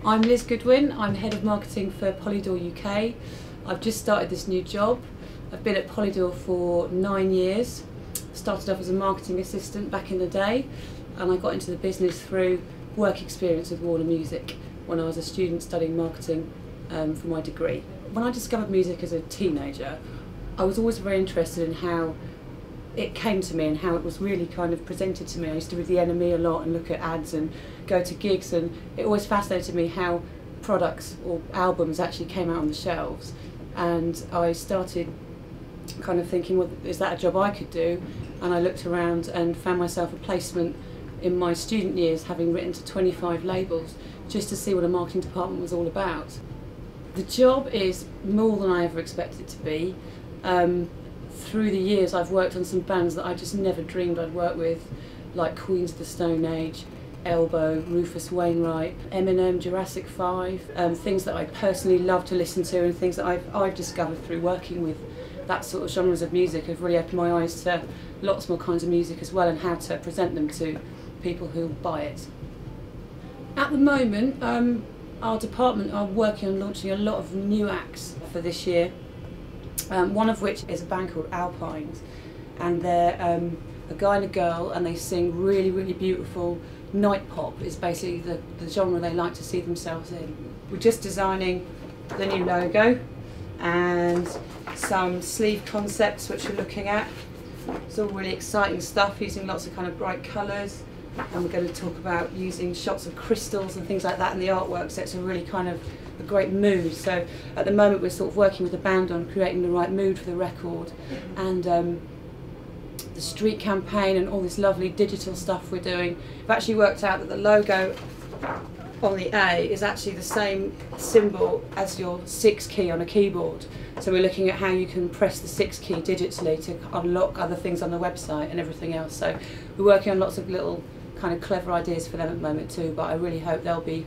I'm Liz Goodwin, I'm Head of Marketing for Polydor UK. I've just started this new job. I've been at Polydor for 9 years. Started off as a marketing assistant back in the day, and I got into the business through work experience with Warner Music when I was a student studying marketing for my degree. When I discovered music as a teenager, I was always very interested in how it came to me and how it was really kind of presented to me. I used to read the NME a lot and look at ads and go to gigs, and it always fascinated me how products or albums actually came out on the shelves. And I started kind of thinking, well, is that a job I could do? And I looked around and found myself a placement in my student years, having written to 25 labels, just to see what a marketing department was all about. The job is more than I ever expected it to be. Through the years I've worked on some bands that I just never dreamed I'd work with, like Queens of the Stone Age, Elbow, Rufus Wainwright, Eminem, Jurassic 5, things that I personally love to listen to and things that I've discovered through working with that sort of genres of music have really opened my eyes to lots more kinds of music as well and how to present them to people who buy it. At the moment, our department are working on launching a lot of new acts for this year. One of which is a band called Alpines, and they're a guy and a girl, and they sing really, really beautiful night pop. Is basically the genre they like to see themselves in. We're just designing the new logo and some sleeve concepts which we're looking at. It's all really exciting stuff, using lots of kind of bright colours, and we're going to talk about using shots of crystals and things like that in the artwork, so it's a really kind of a great mood. So at the moment we're sort of working with the band on creating the right mood for the record, and the street campaign and all this lovely digital stuff we're doing. We've actually worked out that the logo on the A is actually the same symbol as your 6 key on a keyboard. So we're looking at how you can press the 6 key digitally to unlock other things on the website and everything else. So we're working on lots of little kind of clever ideas for them at the moment too, but I really hope they'll be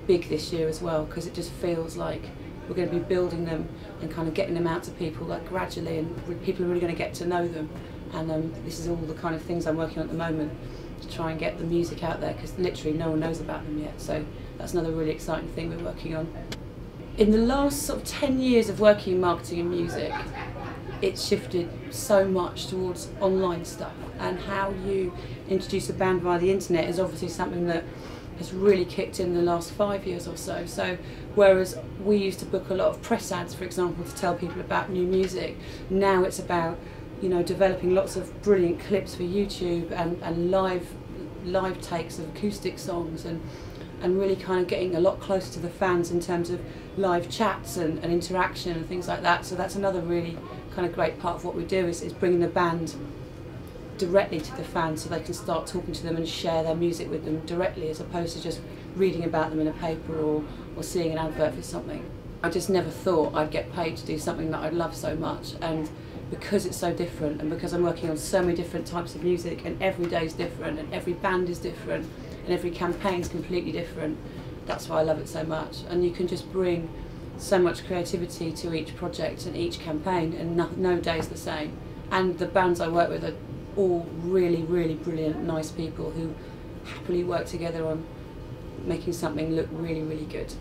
big this year as well, because it just feels like we're going to be building them and kind of getting them out to people like gradually, and people are really going to get to know them. And this is all the kind of things I'm working on at the moment to try and get the music out there, because literally no one knows about them yet. So that's another really exciting thing we're working on. In the last sort of 10 years of working in marketing and music, it's shifted so much towards online stuff, and how you introduce a band via the internet is obviously something that has really kicked in the last 5 years or so. So whereas we used to book a lot of press ads, for example, to tell people about new music, now it's about, you know, developing lots of brilliant clips for YouTube and live takes of acoustic songs, and really kind of getting a lot closer to the fans in terms of live chats and interaction and things like that. So that's another really kind of great part of what we do, is bringing the band directly to the fans, so they can start talking to them and share their music with them directly, as opposed to just reading about them in a paper or seeing an advert for something. I just never thought I'd get paid to do something that I love so much, and because it's so different, and because I'm working on so many different types of music, and every day is different, and every band is different, and every campaign is completely different, that's why I love it so much. And you can just bring so much creativity to each project and each campaign, and no day is the same. And the bands I work with are all really, really brilliant, nice people who happily work together on making something look really, really good.